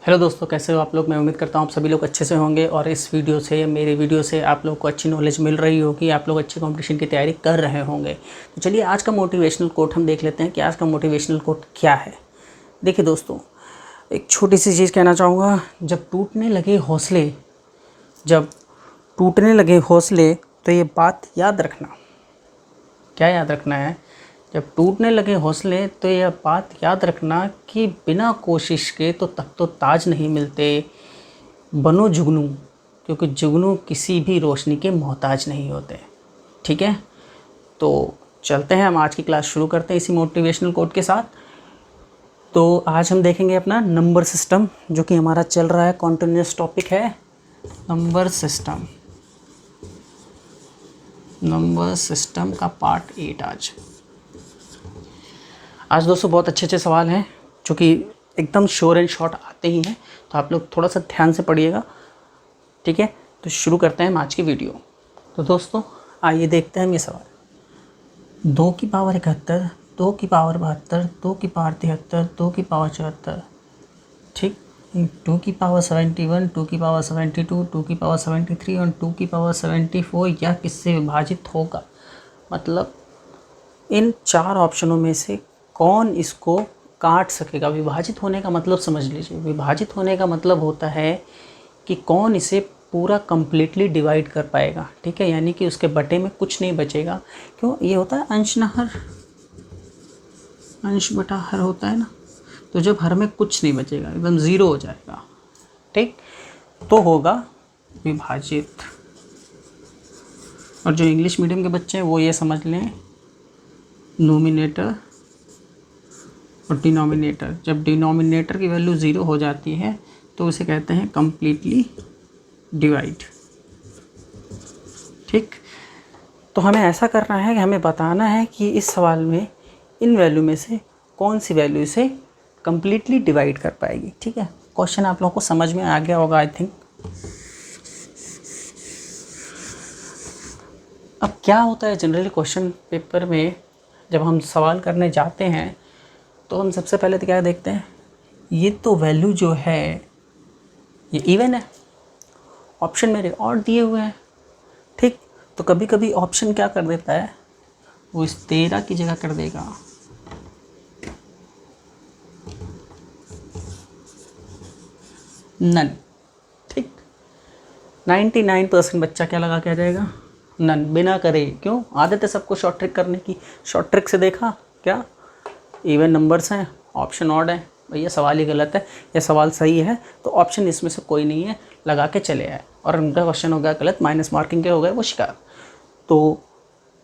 Hello दोस्तों, कैसे हो आप लोग। मैं उम्मीद करता हूँ आप सभी लोग अच्छे से होंगे और इस वीडियो से मेरे वीडियो से आप लोग को अच्छी नॉलेज मिल रही होगी, आप लोग अच्छी कंपटीशन की तैयारी कर रहे होंगे। तो चलिए आज का मोटिवेशनल कोट हम देख लेते हैं कि आज का मोटिवेशनल कोट क्या है। देखिए दोस्तों, एक छोटी सी चीज़ कहना चाहूँगा। जब टूटने लगे हौसले तो ये बात याद रखना। क्या याद रखना है? जब टूटने लगे हौसले तो यह बात याद रखना कि बिना कोशिश के तो तब तो ताज नहीं मिलते। बनो जुगनू, क्योंकि जुगनू किसी भी रोशनी के मोहताज नहीं होते। ठीक है, तो चलते हैं हम आज की क्लास शुरू करते हैं इसी मोटिवेशनल कोट के साथ। तो आज हम देखेंगे अपना नंबर सिस्टम, जो कि हमारा चल रहा है कॉन्टिन्यूस टॉपिक है नंबर सिस्टम का पार्ट 8। आज दोस्तों बहुत अच्छे सवाल हैं जो कि एकदम श्योर एंड शॉर्ट आते ही हैं, तो आप लोग थोड़ा सा ध्यान से पढ़िएगा। ठीक है, तो शुरू करते हैं हम आज की वीडियो। तो दोस्तों आइए देखते हैं हम ये सवाल। 2 की पावर 71, 2 की पावर 72, 2 की पावर 73, 2 की पावर 74। ठीक, 2 की पावर 71, 2 की पावर 72, 2 की पावर 73 और 2 की पावर 74 यह किससे विभाजित होगा? मतलब इन 4 ऑप्शनों में से कौन इसको काट सकेगा? विभाजित होने का मतलब समझ लीजिए, विभाजित होने का मतलब होता है कि कौन इसे पूरा कंप्लीटली डिवाइड कर पाएगा। ठीक है, यानी कि उसके बटे में कुछ नहीं बचेगा। क्यों? ये होता है अंश न हर, अंश बटा हर होता है ना। तो जब हर में कुछ नहीं बचेगा, एकदम ज़ीरो हो जाएगा, ठीक, तो होगा विभाजित। और जो इंग्लिश मीडियम के बच्चे हैं वो ये समझ लें, नोमिनेटर और डिनोमिनेटर। जब डिनोमिनेटर की वैल्यू 0 हो जाती है तो उसे कहते हैं कंप्लीटली डिवाइड। ठीक, तो हमें ऐसा करना है कि हमें बताना है कि इस सवाल में इन वैल्यू में से कौन सी वैल्यू इसे कंप्लीटली डिवाइड कर पाएगी। ठीक है, क्वेश्चन आप लोगों को समझ में आ गया होगा आई थिंक। अब क्या होता है जनरली क्वेश्चन पेपर में, जब हम सवाल करने जाते हैं तो हम सबसे पहले तो क्या देखते हैं, ये तो वैल्यू जो है ये इवन है, ऑप्शन मेरे और दिए हुए हैं। ठीक, तो कभी कभी ऑप्शन क्या कर देता है, वो इस 13 की जगह कर देगा नन। ठीक, 99% बच्चा क्या लगा के आ जाएगा, नन, बिना करे। क्यों? आदत है सबको शॉर्ट ट्रिक करने की। शॉर्ट ट्रिक से देखा क्या, इवन नंबर्स हैं, ऑप्शन ऑड है, भैया सवाल ही गलत है, या सवाल सही है तो ऑप्शन इसमें से कोई नहीं है, लगा के चले आए और उनका क्वेश्चन हो गया गलत, माइनस मार्किंग के हो गए वो शिकार। तो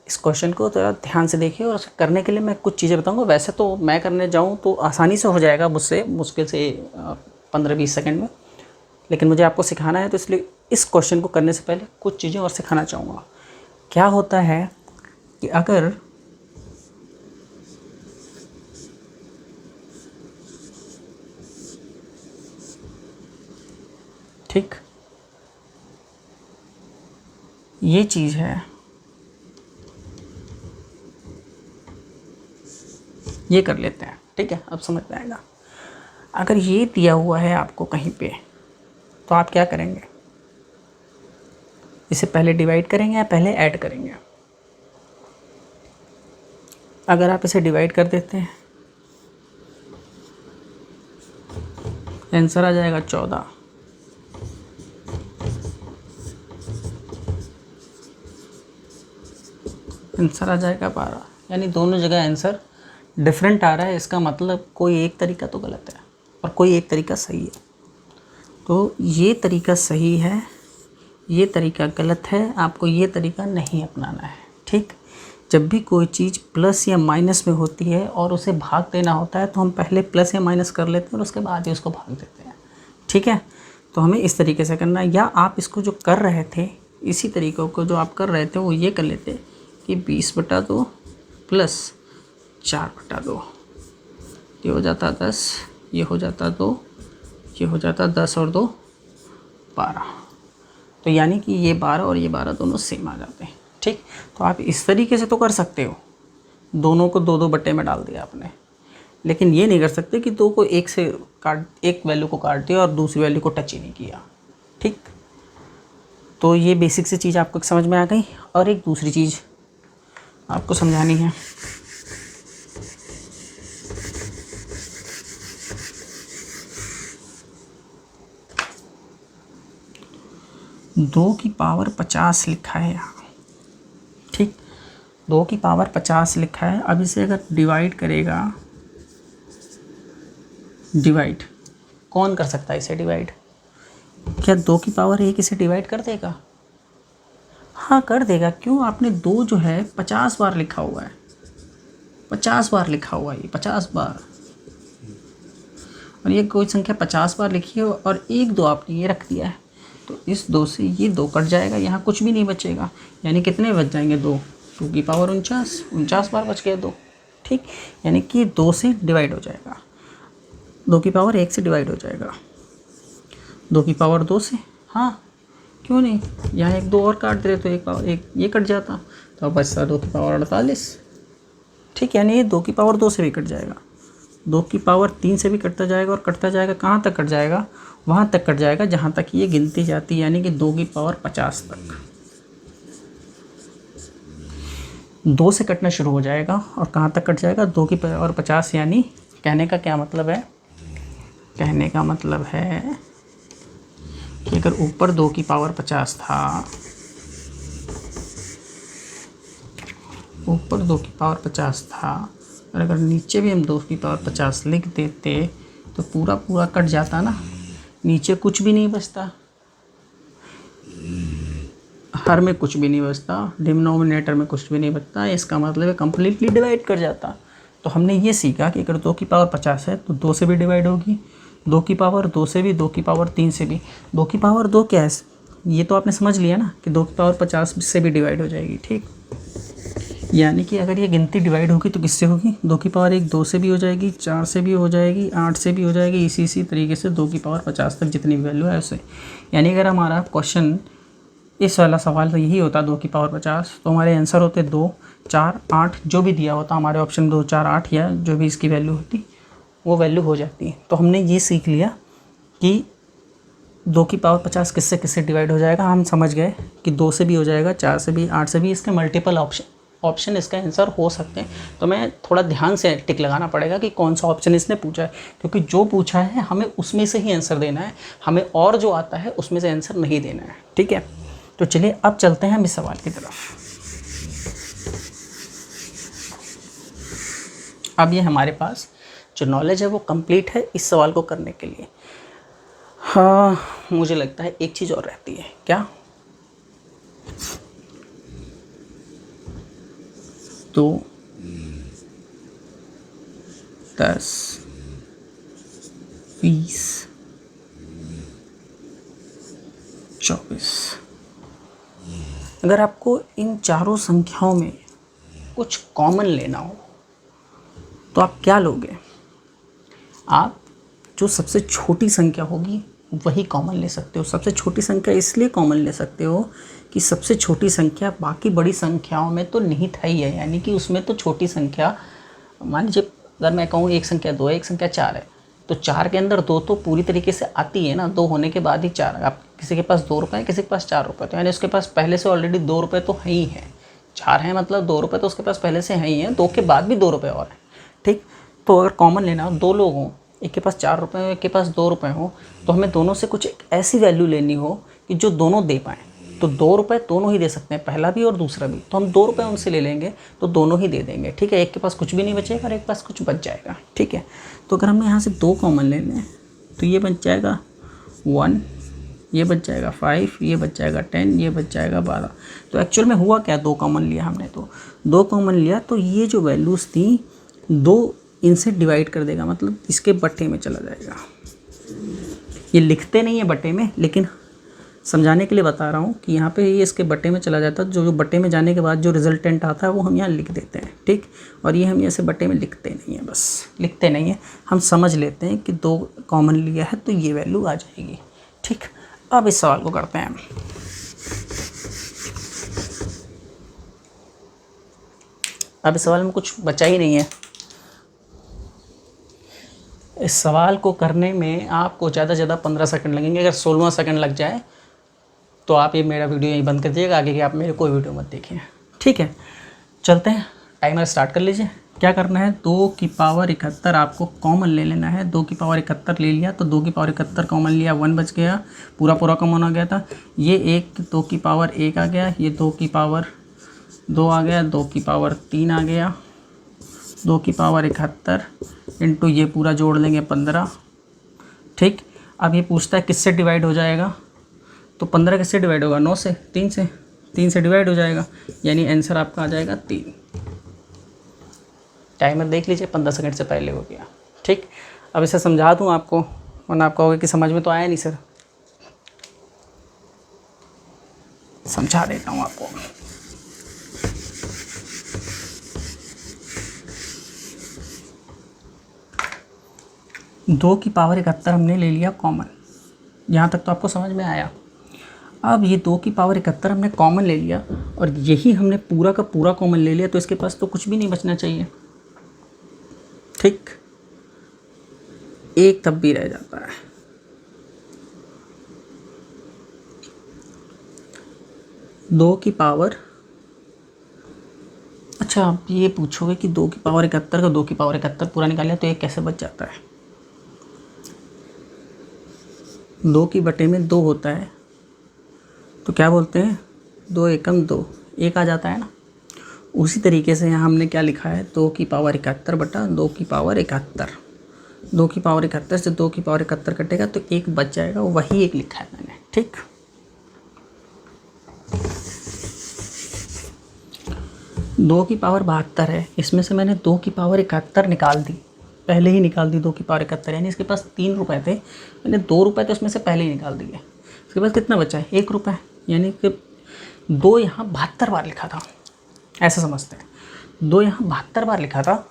इस क्वेश्चन को थोड़ा ध्यान से देखिए और उसे करने के लिए मैं कुछ चीज़ें बताऊंगा। वैसे तो मैं करने जाऊं तो आसानी से हो जाएगा मुझसे, मुश्किल से 15-20 सेकंड में, लेकिन मुझे आपको सिखाना है तो इसलिए इस क्वेश्चन को करने से पहले कुछ चीज़ें और सिखाना चाहूँगा। क्या होता है कि अगर ठीक ये चीज़ है, ये कर लेते हैं। ठीक है, अब समझ में आएगा। अगर ये दिया हुआ है आपको कहीं पे तो आप क्या करेंगे, इसे पहले डिवाइड करेंगे या पहले ऐड करेंगे? अगर आप इसे डिवाइड कर देते हैं आंसर आ जाएगा 14। आंसर आ जाएगा 12, यानी दोनों जगह आंसर डिफरेंट आ रहा है। इसका मतलब कोई एक तरीका तो गलत है और कोई एक तरीका सही है। तो ये तरीका सही है, ये तरीका गलत है, आपको ये तरीका नहीं अपनाना है। ठीक, जब भी कोई चीज़ प्लस या माइनस में होती है और उसे भाग देना होता है तो हम पहले प्लस या माइनस कर लेते हैं और उसके बाद ही उसको भाग देते हैं। ठीक है, तो हमें इस तरीके से करना है। या आप इसको जो कर रहे थे, इसी तरीक़ों को जो आप कर रहे थे वो ये कर लेते कि 20/2 प्लस 4/2, ये हो जाता 10, ये हो जाता 2, ये हो जाता 10 और 2 12। तो यानी कि ये 12 और ये 12 दोनों सेम आ जाते हैं। ठीक, तो आप इस तरीके से तो कर सकते हो, दोनों को 2-2 बट्टे में डाल दिया आपने, लेकिन ये नहीं कर सकते कि 2 को एक से एक वैल्यू को काट दिया और दूसरी वैल्यू को टच ही नहीं किया। ठीक, तो ये बेसिक सी चीज़ आपको समझ में आ गई। और एक दूसरी चीज़ आपको समझानी है। दो की पावर 50 लिखा है यहाँ। ठीक, 2 की पावर 50 लिखा है। अब इसे अगर डिवाइड करेगा, डिवाइड कौन कर सकता है इसे डिवाइड? क्या 2 की पावर 1 इसे डिवाइड कर देगा? हाँ कर देगा। क्यों? आपने 2 जो है 50 बार लिखा हुआ है, 50 बार लिखा हुआ है, ये 50 बार। और ये कोई संख्या 50 बार लिखी है और 1 2 आपने ये रख दिया है, तो इस 2 से ये 2 कट जाएगा, यहाँ कुछ भी नहीं बचेगा। यानी कितने बच जाएंगे? 2 की पावर 49 बार बच गए 2। ठीक, यानी कि 2 से डिवाइड हो जाएगा, 2 की पावर 1 से डिवाइड हो जाएगा, 2 की पावर 2 से। हाँ क्यों नहीं, यहाँ 1 2 और काट दे तो 1 पावर 1 ये कट जाता, तो अब बचता 2 की पावर 48। ठीक, यानी ये 2 की पावर 2 से भी कट जाएगा, 2 की पावर 3 से भी कटता जाएगा, और कटता जाएगा कहाँ तक कट जाएगा? वहाँ तक कट जाएगा जहाँ तक ये गिनती जाती है, यानी कि 2 की पावर 50 तक। 2 से कटना शुरू हो जाएगा और कहाँ तक कट जाएगा? 2 की पावर 50। यानी कहने का क्या मतलब है? कहने का मतलब है कि अगर ऊपर 2 की पावर 50 था, ऊपर 2 की पावर 50 था, और अगर नीचे भी हम 2 की पावर 50 लिख देते तो पूरा पूरा कट जाता ना, नीचे कुछ भी नहीं बचता, हर में कुछ भी नहीं बचता, डिनोमिनेटर में कुछ भी नहीं बचता। इसका मतलब है कम्प्लीटली डिवाइड कर जाता। तो हमने ये सीखा कि अगर 2 की पावर 50 है तो 2 से भी डिवाइड होगी, 2 की पावर 2 से भी, 2 की पावर 3 से भी। 2 की पावर 2 क्या है? ये तो आपने समझ लिया ना कि 2 की पावर 50 से भी डिवाइड हो जाएगी। ठीक, यानी कि अगर ये गिनती डिवाइड होगी तो किससे होगी? 2 की पावर 1 2 से भी हो जाएगी, 4 से भी हो जाएगी, 8 से भी हो जाएगी, इसी तरीके से 2 की पावर 50 तक जितनी वैल्यू है उससे। यानी अगर हमारा क्वेश्चन इस वाला सवाल तो यही होता 2 की पावर 50, तो हमारे आंसर होते 2 4 8, जो भी दिया होता हमारे ऑप्शन 2 4 8, या जो भी इसकी वैल्यू होती वो वैल्यू हो जाती। तो हमने ये सीख लिया कि 2 की पावर 50 किससे किससे डिवाइड हो जाएगा। हम समझ गए कि 2 से भी हो जाएगा, 4 से भी, 8 से भी। इसके मल्टीपल ऑप्शन इसका आंसर हो सकते हैं। तो मैं थोड़ा ध्यान से टिक लगाना पड़ेगा कि कौन सा ऑप्शन इसने पूछा है, क्योंकि जो पूछा है हमें उसमें से ही आंसर देना है, हमें और जो आता है उसमें से आंसर नहीं देना है। ठीक है, तो चलिए अब चलते हैं हम इस सवाल की तरफ। अब ये हमारे पास जो नॉलेज है वो कंप्लीट है इस सवाल को करने के लिए। हाँ, मुझे लगता है एक चीज़ और रहती है। क्या? तो 10 20 24, अगर आपको इन चारों संख्याओं में कुछ कॉमन लेना हो तो आप क्या लोगे? आप जो सबसे छोटी संख्या होगी वही कॉमन ले सकते हो। सबसे छोटी संख्या इसलिए कॉमन ले सकते हो कि सबसे छोटी संख्या बाकी बड़ी संख्याओं में तो निहित है ही है, यानी कि उसमें तो छोटी संख्या, मान लीजिए अगर मैं कहूँ एक संख्या 2 है, एक संख्या 4 है, तो 4 के अंदर 2 तो पूरी तरीके से आती है ना, 2 होने के बाद ही 4। आप किसी के पास 2 रुपये है, किसी के पास 4 रुपये, तो यानी उसके पास पहले से ऑलरेडी 2 रुपये तो है ही है। 4 है मतलब 2 रुपये तो उसके पास पहले से है ही है, 2 के बाद भी 2 रुपये और है। ठीक, तो अगर कॉमन लेना हो, 2 लोग हों, एक के पास 4 रुपये हो, एक के पास 2 रुपये हो, तो हमें दोनों से कुछ एक ऐसी वैल्यू लेनी हो कि जो दोनों दे पाएँ। तो 2 रुपये दोनों ही दे सकते हैं, पहला भी और दूसरा भी, तो हम 2 रुपये उनसे ले लेंगे तो दोनों ही दे देंगे। ठीक है, एक के पास कुछ भी नहीं बचेगा और एक के पास कुछ बच जाएगा। ठीक है, तो अगर हमें यहाँ से 2 कॉमन ले लें तो ये बच जाएगा 1, ये बच जाएगा 5, ये बच जाएगा 10, ये बच जाएगा 12। तो एक्चुअल में हुआ क्या? 2 कॉमन लिया हमने, तो 2 कॉमन लिया तो ये जो वैल्यूज़ थी 2 इनसे डिवाइड कर देगा, मतलब इसके बट्टे में चला जाएगा। ये लिखते नहीं है बट्टे में, लेकिन समझाने के लिए बता रहा हूँ कि यहाँ पे ये इसके बट्टे में चला जाता है। जो बट्टे में जाने के बाद जो रिजल्टेंट आता है वो हम यहाँ लिख देते हैं। ठीक, और ये हम ऐसे बट्टे में लिखते नहीं हैं, बस लिखते नहीं हैं, हम समझ लेते हैं कि 2 कॉमन लिया है तो ये वैल्यू आ जाएगी। ठीक, अब इस सवाल को करते हैं। अब इस सवाल में कुछ बचा ही नहीं है, इस सवाल को करने में आपको ज़्यादा से ज़्यादा 15 सेकंड लगेंगे। अगर 16वां सेकंड लग जाए तो आप ये मेरा वीडियो यहीं बंद कर दीजिएगा, आगे की आप मेरे कोई वीडियो मत देखिए। ठीक है, चलते हैं, टाइमर स्टार्ट कर लीजिए। क्या करना है, 2 की पावर 71 आपको कॉमन ले लेना है। 2 की पावर 71 ले लिया तो 2 की पावर 71 कॉमन लिया, 1 बच गया, पूरा कॉमन आ गया था। ये 2 की पावर 1 आ गया, ये 2 की पावर 2 आ गया, 2 की पावर 3 आ गया, 2 की पावर 71 इंटू ये पूरा जोड़ लेंगे 15। ठीक, अब ये पूछता है किससे डिवाइड हो जाएगा, तो 15 किससे डिवाइड होगा, 9 से, 3 से डिवाइड हो जाएगा, यानी आंसर आपका आ जाएगा 3। टाइमर देख लीजिए, 15 सेकंड से पहले हो गया। ठीक, अब इसे समझा दूँ आपको, वरना आप कहोगे कि समझ में तो आया नहीं सर। समझा देता हूँ आपको। दो की पावर 71 हमने ले लिया कॉमन, यहाँ तक तो आपको समझ में आया। अब ये 2 की पावर 71 हमने कॉमन ले लिया और यही हमने पूरा का पूरा कॉमन ले लिया, तो इसके पास तो कुछ भी नहीं बचना चाहिए। ठीक, एक तब भी रह जाता है। दो की पावर, अच्छा आप ये पूछोगे कि 2 की पावर 71 का 2 की पावर 71 पूरा निकाल लिया तो एक कैसे बच जाता है। 2 की बटे में 2 होता है तो क्या बोलते हैं, 2 एकम 2, एक आ जाता है ना। उसी तरीके से यहाँ हमने क्या लिखा है, 2 की पावर 71 बटा 2 की पावर 71। 2 की पावर 71 से 2 की पावर 71 कटेगा तो एक बच जाएगा, वही एक लिखा है मैंने। ठीक, दो की पावर 72 है, इसमें से मैंने 2 की पावर 71 निकाल दी, पहले ही निकाल दी 2 की पावर 71, यानी इसके पास 3 रुपये थे, मैंने 2 रुपये तो इसमें से पहले ही निकाल दिए। इसके पास कितना बचा है, 1 रुपये, यानी कि 2 यहाँ 72 बार लिखा था, ऐसा समझते हैं। 2 यहाँ 72 बार लिखा था,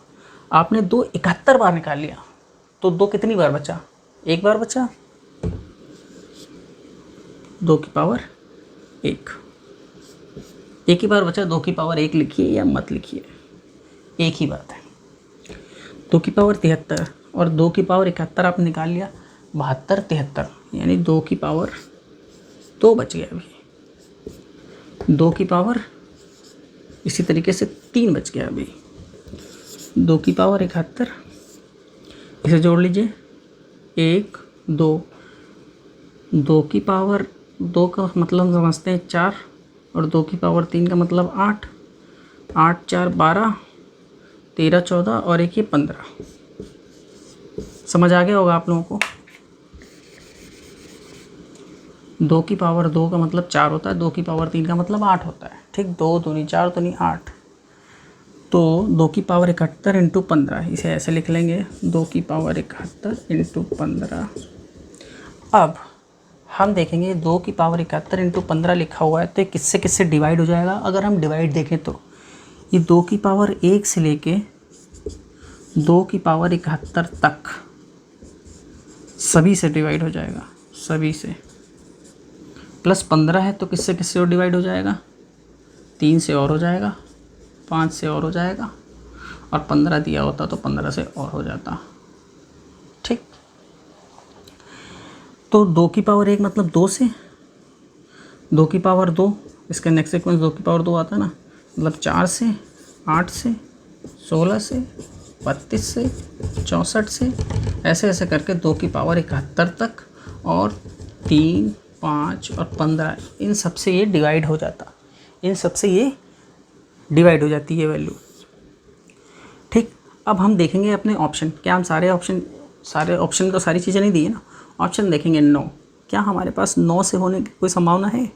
आपने 2 71 बार निकाल लिया, तो 2 कितनी बार बचा, 1 बार बचा। 2 की पावर 1, एक ही बार बचा, 2 की पावर 1 लिखिए या मत लिखिए, एक ही बात है। 2 की पावर 73 और 2 की पावर 71 आपने निकाल लिया, 72 73, यानी 2 की पावर 2 बच गया अभी। 2 की पावर इसी तरीके से 3 बच गया अभी। 2 की पावर 71, इसे जोड़ लीजिए, 1 2, 2 की पावर 2 का मतलब समझते हैं 4, और 2 की पावर 3 का मतलब 8, 8 4 12, 13 14 और एक ये 15। समझ आ गया होगा आप लोगों को। 2 की पावर 2 का मतलब 4 होता है, 2 की पावर 3 का मतलब 8 होता है। ठीक, 2 दूनी 4 दूनी 8, तो 2 की पावर 71 इंटू 15, इसे ऐसे लिख लेंगे, 2 की पावर 71 इंटू 15। अब हम देखेंगे 2 की पावर 71 इंटू 15 लिखा हुआ है तो किससे किससे डिवाइड हो जाएगा। अगर हम डिवाइड देखें तो ये 2 की पावर 1 से लेके 2 की पावर 71 तक सभी से डिवाइड हो जाएगा, सभी से। प्लस 15 है तो किससे किससे और डिवाइड हो जाएगा, 3 से और हो जाएगा, 5 से और हो जाएगा, और 15 दिया होता तो 15 से और हो जाता। ठीक, तो 2 की पावर 1 मतलब 2 से, 2 की पावर 2, इसका नेक्स्ट सीक्वेंस 2 की पावर 2 आता है ना, मतलब 4 से, 8 से, 16 से, 32 से, 64 से, ऐसे ऐसे करके 2 की पावर 71 तक, और 3 5 और 15, इन सब से ये डिवाइड हो जाता, इन सब से ये डिवाइड हो जाती है वैल्यू। ठीक, अब हम देखेंगे अपने ऑप्शन, क्या हम सारे ऑप्शन तो सारी चीज़ें नहीं दी है ना। ऑप्शन देखेंगे 9, क्या हमारे पास 9 से होने की कोई संभावना है,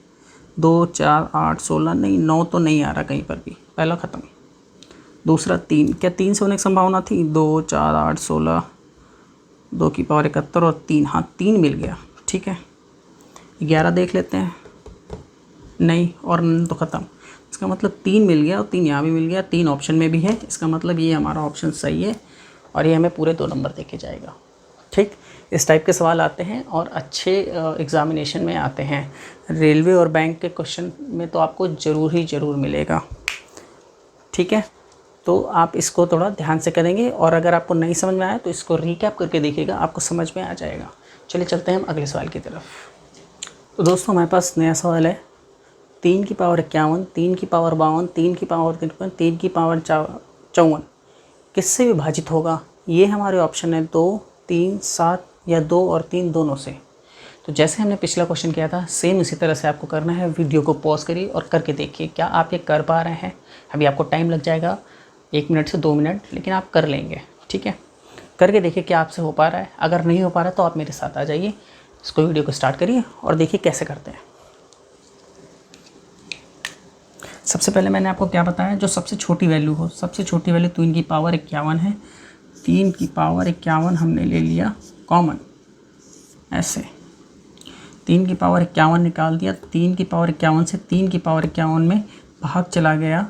2 4 8 16, नहीं 9 तो नहीं आ रहा कहीं पर भी, पहला ख़त्म। दूसरा 3, क्या 3 से होने की संभावना थी, 2 4 8 16, 2 की पावर 71 और 3, हाँ 3 मिल गया। ठीक है, 11 देख लेते हैं, नहीं, और तो ख़त्म। इसका मतलब 3 मिल गया और 3 यहाँ भी मिल गया, 3 ऑप्शन में भी है, इसका मतलब ये हमारा ऑप्शन सही है और ये हमें पूरे 2 नंबर देके जाएगा। ठीक, इस टाइप के सवाल आते हैं और अच्छे एग्ज़ामिनेशन में आते हैं। रेलवे और बैंक के क्वेश्चन में तो आपको ज़रूर मिलेगा। ठीक है, तो आप इसको थोड़ा ध्यान से करेंगे, और अगर आपको नहीं समझ में आया तो इसको रिकैप करके देखिएगा, आपको समझ में आ जाएगा। चलिए चलते हैं हम अगले सवाल की तरफ। तो दोस्तों हमारे पास नया सवाल है 3 की पावर 51, 3 की पावर 52, 3 की पावर 53, 3 की पावर 54 किससे विभाजित होगा। ये हमारे ऑप्शन है 2, 3, 7 या 2 और 3 दोनों से। तो जैसे हमने पिछला क्वेश्चन किया था सेम इसी तरह से आपको करना है। वीडियो को पॉज करिए और करके देखिए क्या आप ये कर पा रहे हैं। अभी आपको टाइम लग जाएगा 1 मिनट से 2 मिनट, लेकिन आप कर लेंगे, ठीक है। करके देखिए क्या आपसे हो पा रहा है। अगर नहीं हो पा रहा तो आप मेरे साथ आ जाइए, इसको वीडियो को स्टार्ट करिए और देखिए कैसे करते हैं। सबसे पहले मैंने आपको क्या बताया, जो सबसे छोटी वैल्यू हो, सबसे छोटी वैल्यू 3 की पावर 51 है। 3 की पावर 51 हमने ले लिया कॉमन, ऐसे 3 की पावर 51 निकाल दिया। 3 की पावर 51 से 3 की पावर 51 में भाग चला गया।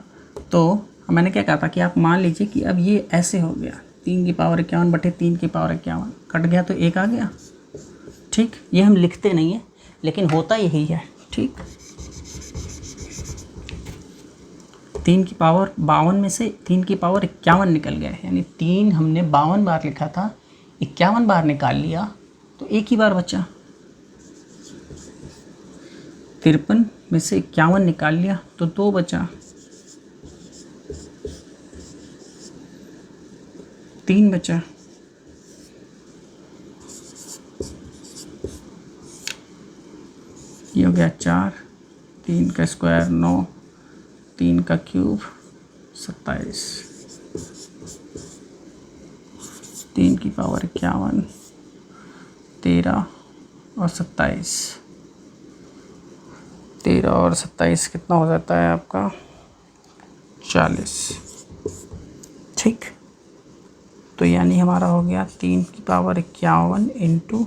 तो मैंने क्या कहा था कि आप मान लीजिए कि अब ये ऐसे हो गया, 3 की पावर 51 बटे 3 की पावर 51 कट गया तो 1 आ गया, ठीक। ये हम लिखते नहीं हैं लेकिन होता यही है, ठीक। 3 की पावर 52 में से 3 की पावर 51 निकल गया, यानी 3 हमने 52 बार लिखा था, 51 बार निकाल लिया तो एक ही बार बचा। 53 में से 51 निकाल लिया तो 2 बचा। 3 बचा। ये हो गया 4, 3 का स्क्वायर 9, 3 का क्यूब 27, 3 की पावर 51, 13 और 27, 13 और 27 कितना हो जाता है आपका 40, ठीक। तो यानी हमारा हो गया 3 की पावर 51 इंटू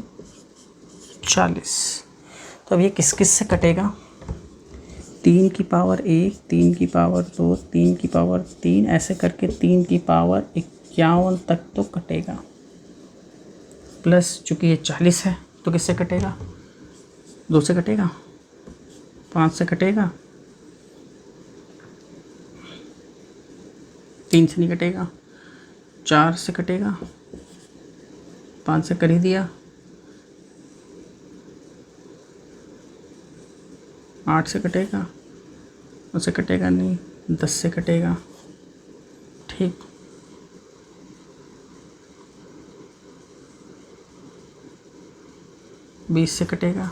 40। तो अब ये किस किस से कटेगा, 3 की पावर 1, 3 की पावर 2, 3 की पावर 3, ऐसे करके 3 की पावर 51 तक तो कटेगा। प्लस चूँकि ये 40 है तो किससे कटेगा, 2 से कटेगा, 5 से कटेगा, 3 से नहीं कटेगा, 4 से कटेगा, 5 से कर ही दिया, 8 से कटेगा, उससे कटेगा नहीं, 10 से कटेगा, ठीक। बीस से कटेगा,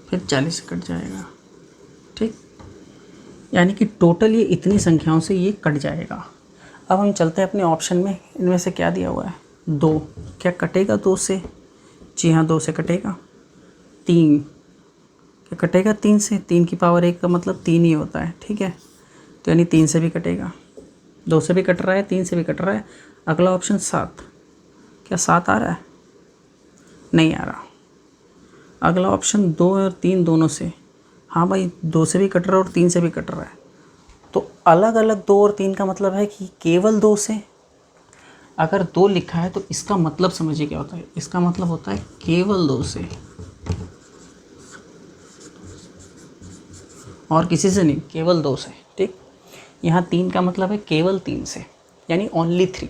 फिर 40 से कट जाएगा, ठीक। यानी कि टोटल ये इतनी संख्याओं से ये कट जाएगा। अब हम चलते हैं अपने ऑप्शन में, इनमें से क्या दिया हुआ है 2, क्या कटेगा 2 से, जी हाँ 2 से कटेगा। 3 क्या कटेगा 3 से, 3 की पावर 1 का मतलब 3 ही होता है, ठीक है। तो यानी 3 से भी कटेगा, 2 से भी कट रहा है, 3 से भी कट रहा है। अगला ऑप्शन 7, क्या 7 आ रहा है, नहीं आ रहा। अगला ऑप्शन 2 और 3 दोनों से, हाँ भाई 2 से भी कट रहा है और 3 से भी कट रहा है। तो अलग अलग 2 और 3 का मतलब है कि केवल 2 से। अगर 2 लिखा है तो इसका मतलब समझिए क्या होता है, इसका मतलब होता है केवल 2 से, और किसी से नहीं, केवल 2 से, ठीक। यहाँ 3 का मतलब है केवल 3 से, यानी ओनली 3।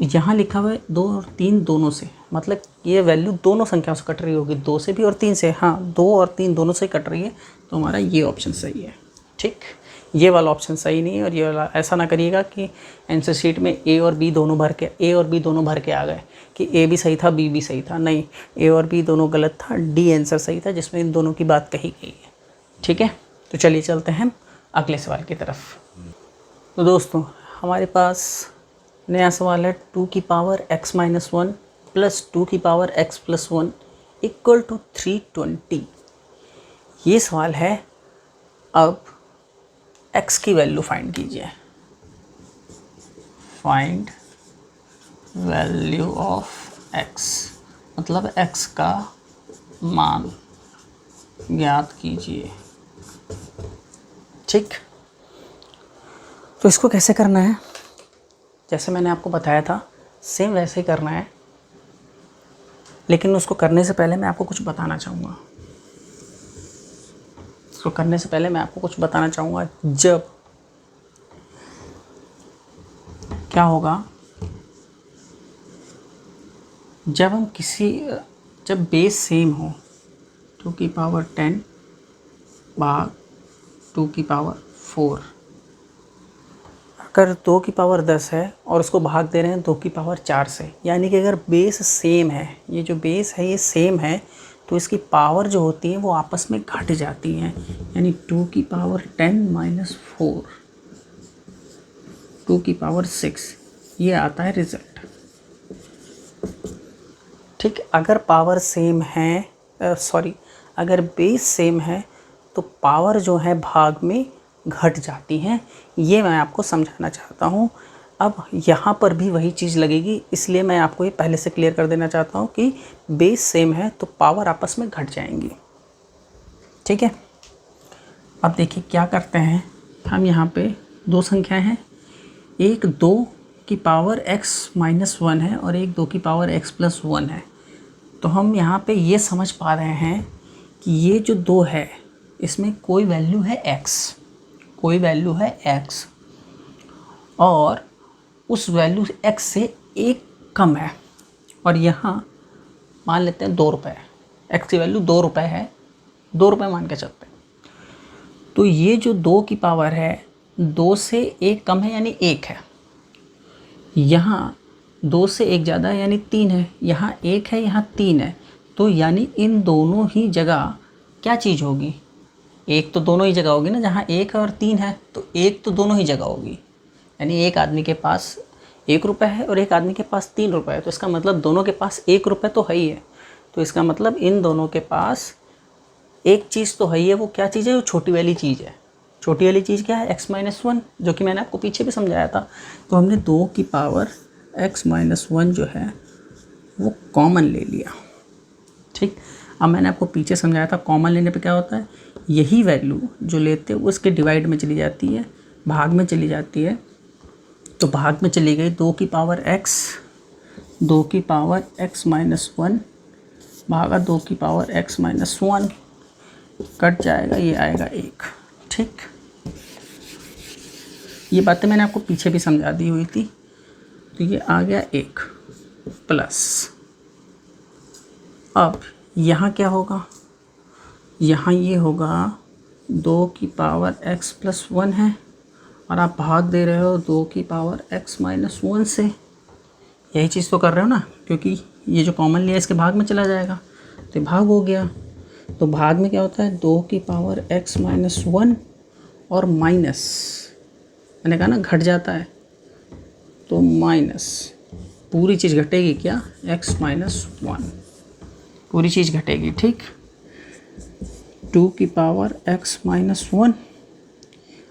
यहाँ लिखा हुआ है 2 और 3 दोनों से, मतलब ये वैल्यू दोनों संख्याओं से कट रही होगी, 2 से भी और 3 से। हाँ 2 और 3 दोनों से कट रही है, तो हमारा ये ऑप्शन सही है, ठीक। ये वाला ऑप्शन सही नहीं है। और ये वाला ऐसा ना करिएगा कि आंसर शीट में ए और बी दोनों भर के आ गए कि ए भी सही था बी भी सही था, नहीं, ए और बी दोनों गलत था, डी आंसर सही था जिसमें इन दोनों की बात कही गई है, ठीक है। तो चलिए चलते हैं अगले सवाल की तरफ। तो दोस्तों हमारे पास नया सवाल है 2 की पावर x माइनस 1 प्लस 2 की power x plus 1 equal to 320। ये सवाल है, अब x की वैल्यू फाइंड कीजिए। फाइंड वैल्यू ऑफ x मतलब x का मान ज्ञात कीजिए, ठीक। तो इसको कैसे करना है, जैसे मैंने आपको बताया था सेम वैसे ही करना है, लेकिन उसको करने से पहले मैं आपको कुछ बताना चाहूँगा। जब क्या होगा, जब बेस सेम हो 2 की पावर 10 भाग 2 की पावर 4, अगर 2 की पावर 10 है और उसको भाग दे रहे हैं 2 की पावर 4 से, यानी कि अगर बेस सेम है, ये जो बेस है ये सेम है, तो इसकी पावर जो होती है वो आपस में घट जाती हैं, यानी 2 की पावर 10 माइनस 4, 2 की पावर 6, ये आता है रिजल्ट। ठीक, अगर पावर सेम है, अगर बेस सेम है तो पावर जो है भाग में घट जाती हैं, ये मैं आपको समझाना चाहता हूँ। अब यहाँ पर भी वही चीज़ लगेगी, इसलिए मैं आपको ये पहले से क्लियर कर देना चाहता हूँ कि बेस सेम है तो पावर आपस में घट जाएंगी। ठीक है, अब देखिए क्या करते हैं हम, यहाँ पे दो संख्याएं हैं, एक 2 की पावर x माइनस 1 है और एक 2 की पावर x प्लस 1 है। तो हम यहाँ पे ये समझ पा रहे हैं कि ये जो 2 है इसमें कोई वैल्यू है x, कोई वैल्यू है x, और उस वैल्यू x से एक कम है, और यहाँ मान लेते हैं 2 रुपये, x की वैल्यू 2 रुपये है, 2 रुपये मान के चलते हैं। तो ये जो 2 की पावर है 2 से एक कम है यानी 1 है, यहाँ 2 से एक ज़्यादा है यानी 3 है, यहाँ 1 है यहाँ 3 है, तो यानी इन दोनों ही जगह क्या चीज़ होगी, एक तो दोनों ही जगह होगी ना, जहाँ 1 और 3 है तो एक तो दोनों ही जगह होगी, यानी एक आदमी के पास 1 रुपये है और एक आदमी के पास 3 रुपये है, तो इसका मतलब दोनों के पास 1 रुपये तो है ही है, तो इसका मतलब इन दोनों के पास एक चीज़ तो है ही है। वो क्या चीज़ है, वो छोटी वाली चीज़ है। छोटी वाली चीज़ क्या है, x माइनस 1, जो कि मैंने आपको पीछे भी समझाया था। तो हमने 2 की पावर x माइनस 1 जो है वो कॉमन ले लिया। ठीक, अब मैंने आपको पीछे समझाया था कॉमन लेने पे क्या होता है, यही वैल्यू जो लेते हैं वो इसके डिवाइड में चली जाती है, भाग में चली जाती है। तो भाग में चली गई 2 की पावर x, 2 की पावर x माइनस 1 भागा 2 की पावर x माइनस 1, कट जाएगा, ये आएगा 1। ठीक, ये बातें मैंने आपको पीछे भी समझा दी हुई थी। तो ये आ गया 1 प्लस, अब यहाँ क्या होगा, यहाँ ये होगा 2 की पावर x प्लस 1 है और आप भाग दे रहे हो 2 की पावर x माइनस 1 से, यही चीज़ तो कर रहे हो ना, क्योंकि ये जो कॉमन लिया इसके भाग में चला जाएगा, तो भाग हो गया। तो भाग में क्या होता है, 2 की पावर x माइनस 1 और माइनस, मैंने कहा ना घट जाता है, तो माइनस, पूरी चीज़ घटेगी क्या, x माइनस 1, पूरी चीज़ घटेगी। ठीक, 2 की पावर x माइनस 1,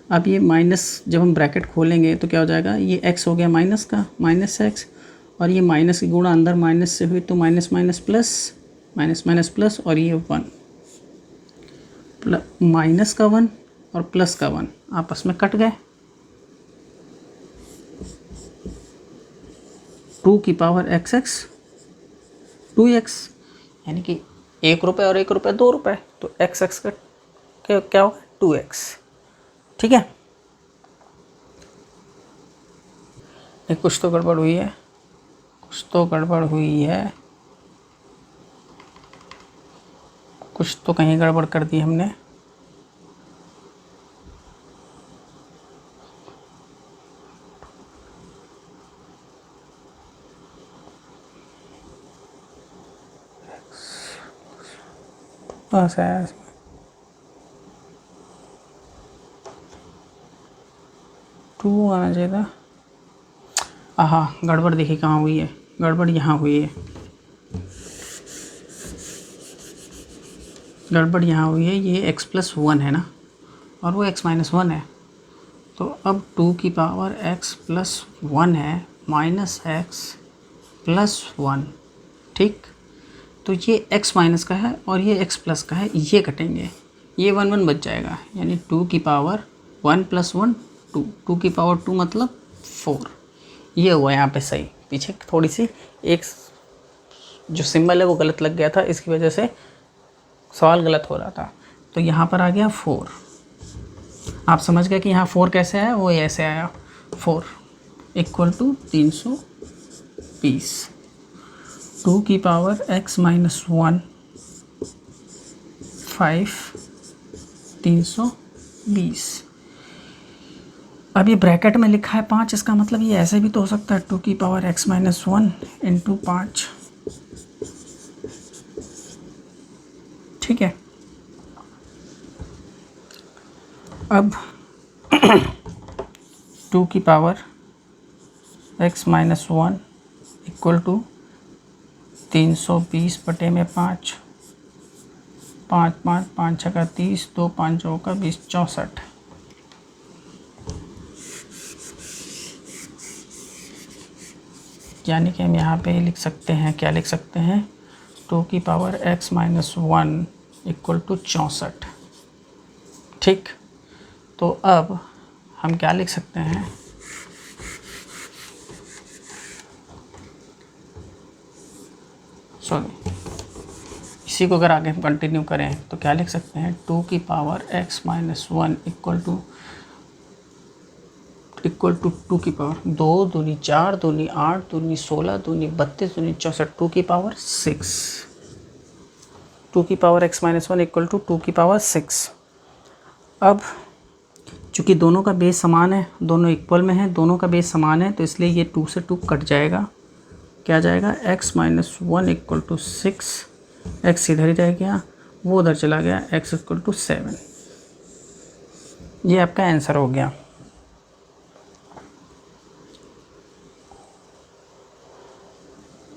अब ये माइनस जब हम ब्रैकेट खोलेंगे तो क्या हो जाएगा, ये x हो गया माइनस का, माइनस x, और ये माइनस की गुणा अंदर माइनस से हुई तो minus minus plus, minus minus plus, और ये 1, माइनस का 1 और प्लस का 1 आपस में कट गए। 2 की पावर xx 2x, यानी कि 1 रुपये और 1 रुपये 2 रुपये, तो xx का क्या होगा 2x। ठीक है, ये कुछ तो गड़बड़ हुई है, कुछ तो गड़बड़ हुई है, कुछ तो कहीं गड़बड़ कर दी हमने। बस है, 2 आना चाहिए था। हाँ, गड़बड़ देखिए कहाँ हुई है, गड़बड़ यहाँ हुई है, गड़बड़ यहाँ हुई है, ये x प्लस 1 है ना, और वो x माइनस 1 है, तो अब 2 की पावर x प्लस 1 है माइनस x प्लस 1। ठीक, तो ये x माइनस का है और ये x प्लस का है, ये कटेंगे, ये 1 1 बच जाएगा, यानी 2 की पावर 1 प्लस 1 2, 2 की पावर 2 मतलब 4, ये हुआ यहाँ पे सही। पीछे थोड़ी सी एक जो सिंबल है वो गलत लग गया था, इसकी वजह से सवाल गलत हो रहा था। तो यहाँ पर आ गया 4, आप समझ गए कि यहाँ 4 कैसे आया, वो ऐसे आया 4। Equal to 320। 2 की पावर x माइनस 1 5 320। अब ये ब्रैकेट में लिखा है 5, इसका मतलब ये ऐसे भी तो हो सकता है 2 की पावर x माइनस 1 इंटू 5। ठीक है, अब 2 की power x minus 1 equal to 320 बटे में 5, 5 5 5 छक्का 30, 2 5 का 20, 64। यानी कि हम यहाँ पे लिख सकते हैं, क्या लिख सकते हैं, 2 की power x minus 1 equal to 64। ठीक, तो अब हम क्या लिख सकते हैं, सॉरी, इसी को अगर आगे हम कंटिन्यू करें तो क्या लिख सकते हैं, 2 की power x minus 1 equal to 2 की पावर 2 दूनी 4 दूनी 8 दूनी 16 दूनी 32 दूनी 64, 2 की पावर 6। 2 की power x minus 1 equal to 2 की पावर 6। अब चूँकि दोनों का बेस समान है, दोनों इक्वल में है, दोनों का बेस समान है, तो इसलिए ये 2 से 2 कट जाएगा। क्या जाएगा, x minus 1 equal to 6, x इधर ही रह गया, वो उधर चला गया, x इक्वल टू 7। ये आपका आंसर हो गया।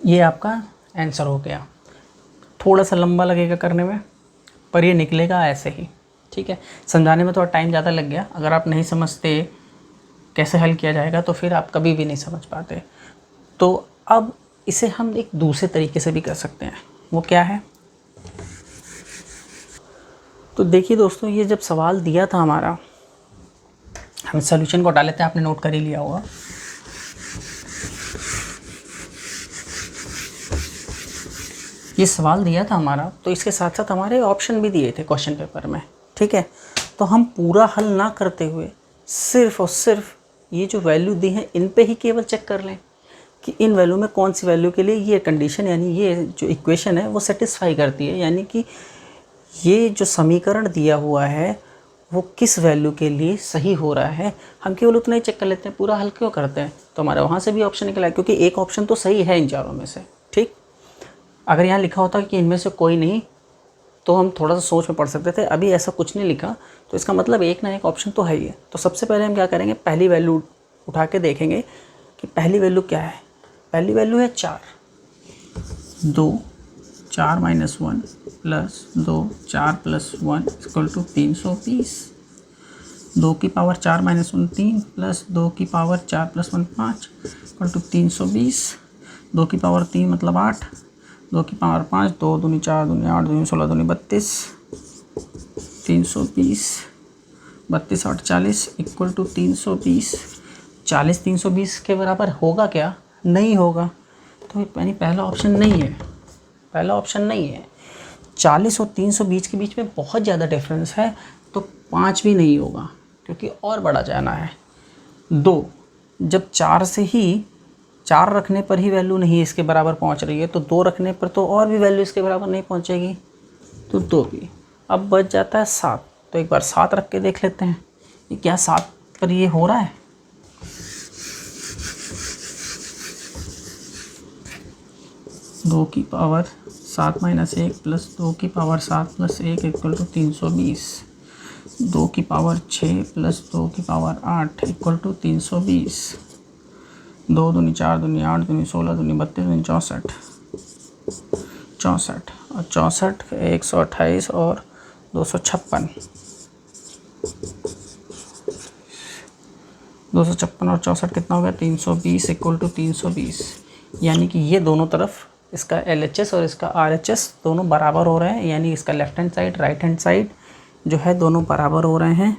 ये आपका आंसर हो गया। थोड़ा सा लंबा लगेगा करने में, पर ये निकलेगा ऐसे ही। ठीक है, समझाने में थोड़ा टाइम ज़्यादा लग गया। अगर आप नहीं समझते कैसे हल किया जाएगा तो फिर आप कभी भी नहीं समझ पाते। तो अब इसे हम एक दूसरे तरीके से भी कर सकते हैं। वो क्या है, तो देखिए दोस्तों, ये जब सवाल दिया था हमारा, हम सॉल्यूशन को डाले थे, आपने नोट कर ही लिया होगा। ये सवाल दिया था हमारा, तो इसके साथ साथ हमारे ऑप्शन भी दिए थे क्वेश्चन पेपर में। ठीक है, तो हम पूरा हल ना करते हुए सिर्फ और सिर्फ ये जो वैल्यू दी है इन पे ही केवल चेक कर लें कि इन वैल्यू में कौन सी वैल्यू के लिए ये कंडीशन, यानी ये जो इक्वेशन है वो सेटिस्फाई करती है, यानी कि ये जो समीकरण दिया हुआ है वो किस वैल्यू के लिए सही हो रहा है। हम केवल उतना ही चेक कर लेते हैं, पूरा हल क्यों करते हैं। तो हमारे वहाँ से भी ऑप्शन निकला है, क्योंकि एक ऑप्शन तो सही है इन चारों में से। ठीक, अगर यहाँ लिखा होता कि इनमें से कोई नहीं तो हम थोड़ा सा सोच में पड़ सकते थे। अभी ऐसा कुछ नहीं लिखा, तो इसका मतलब एक ना एक ऑप्शन तो है ही है। तो सबसे पहले हम क्या करेंगे, पहली वैल्यू उठा के देखेंगे कि पहली वैल्यू क्या है। पहली वैल्यू है 4, 2 4 minus 1 plus 2 4 plus 1 equal to 320। 2 की पावर 4 माइनस 1 3 प्लस 2 की पावर 4 प्लस 1 5 इक्वल टू 320। 2 की पावर 3 मतलब 8, 2 की पावर 5, 2 दूनी 4 दूनी 8 दूनी 16 दूनी 32, 320, 32 8 40 इक्वल टू 320। 40 320 के बराबर होगा क्या, नहीं होगा। तो यानी पहला ऑप्शन नहीं है, पहला ऑप्शन नहीं है। 40 और 320 के बीच में बहुत ज़्यादा डिफरेंस है, तो 5 भी नहीं होगा क्योंकि और बड़ा जाना है। 2, जब 4 से ही 4 रखने पर ही वैल्यू नहीं इसके बराबर पहुंच रही है, तो 2 रखने पर तो और भी वैल्यू इसके बराबर नहीं पहुंचेगी, तो 2 भी। अब बच जाता है 7, तो एक बार 7 रख के देख लेते हैं ये क्या 7 पर ये हो रहा है। दो की पावर 7 माइनस 1 प्लस 2 की पावर 7 प्लस 1 इक्वल टू 320। 2 की पावर 6 प्लस 2 की पावर 8 इक्वल टू 320। 2 दूनी 4 दूनी 8 दूनी 16 दूनी 32 दूनी 64, 64 और 64 128 और 256, 256 और 64 कितना हो गया, 320 इक्वल टू 320। यानी कि ये दोनों तरफ इसका LHS और इसका RHS दोनों बराबर हो रहे हैं, यानी इसका left hand side right hand side जो है दोनों बराबर हो रहे हैं।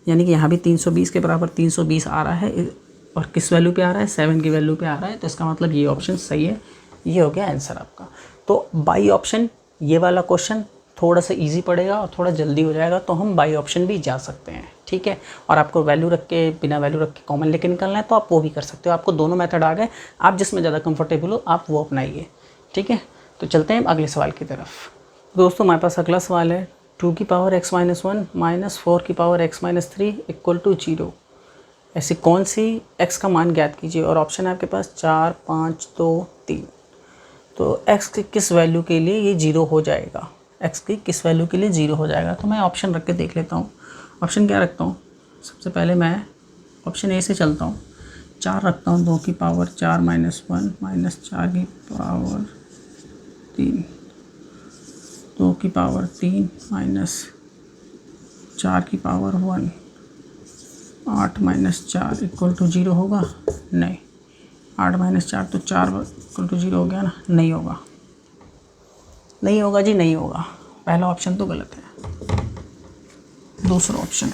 यानी कि यहाँ भी 320 के बराबर 320 आ रहा है, और किस वैल्यू पे आ रहा है, 7 की वैल्यू पे आ रहा है। तो इसका मतलब ये ऑप्शन सही है। ये हो गया आंसर आपका। तो बाई ऑप्शन ये वाला क्वेश्चन थोड़ा सा इजी पड़ेगा और थोड़ा जल्दी हो जाएगा, तो हम बाई ऑप्शन भी जा सकते हैं, ठीक है। और आपको वैल्यू रख के, बिना वैल्यू रख के कॉमन लेके निकलना है तो आप वो भी कर सकते हो। आपको दोनों मेथड आ गए, आप जिसमें ज़्यादा कंफर्टेबल हो आप वो अपनाइए, ठीक है। तो चलते हैं अगले सवाल की तरफ। दोस्तों हमारे पास अगला सवाल है 2 की पावर x माइनस 1 माइनस 4 की power x minus 3 equal to 0। ऐसी कौन सी x का मान ज्ञात कीजिए। और ऑप्शन है आपके पास 4, 5, 2, 3। तो x की किस वैल्यू के लिए ये 0 हो जाएगा, x की किस वैल्यू के लिए 0 हो जाएगा। तो मैं ऑप्शन रख के देख लेता हूँ। ऑप्शन क्या रखता हूँ, सबसे पहले मैं ऑप्शन ए से चलता हूँ। 4 रखता हूँ, 2 की पावर 4 माइनस 1 माइनस 4 की पावर 3, 2 की पावर 3 माइनस 4 की पावर 1, 8 माइनस 4 इक्वल टू 0 होगा। नहीं, 8 माइनस 4 तो 4 इक्वल टू 0 हो गया ना, नहीं होगा, नहीं होगा जी, नहीं होगा। पहला ऑप्शन तो गलत है। दूसरा ऑप्शन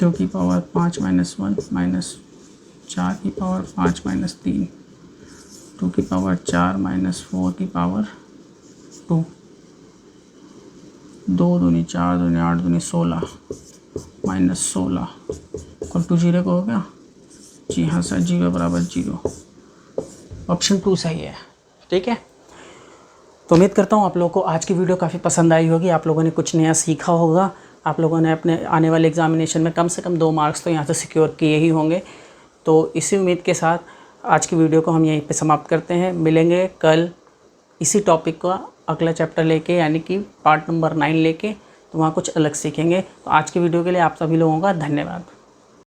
2 की पावर 5 माइनस 1 माइनस 4 की पावर 5 माइनस 3, 2 की पावर 4 माइनस 4 की पावर 2, 2 दूनी 4 दूनी 8 दूनी 16 माइनस 16 इक्वल टू 0 को हो गया। जी हाँ सर, 0 बराबर 0। ऑप्शन 2 सही है, ठीक है। तो उम्मीद करता हूँ आप लोगों को आज की वीडियो काफ़ी पसंद आई होगी, आप लोगों ने कुछ नया सीखा होगा, आप लोगों ने अपने आने वाले एग्जामिनेशन में कम से कम 2 मार्क्स तो यहाँ से सिक्योर किए ही होंगे। तो इसी उम्मीद के साथ आज की वीडियो को हम यहीं पे समाप्त करते हैं। मिलेंगे कल इसी टॉपिक का अगला चैप्टर लेके, यानी कि पार्ट नंबर 9 लेके, तो वहाँ कुछ अलग सीखेंगे। तो आज की वीडियो के लिए आप सभी लोगों का धन्यवाद।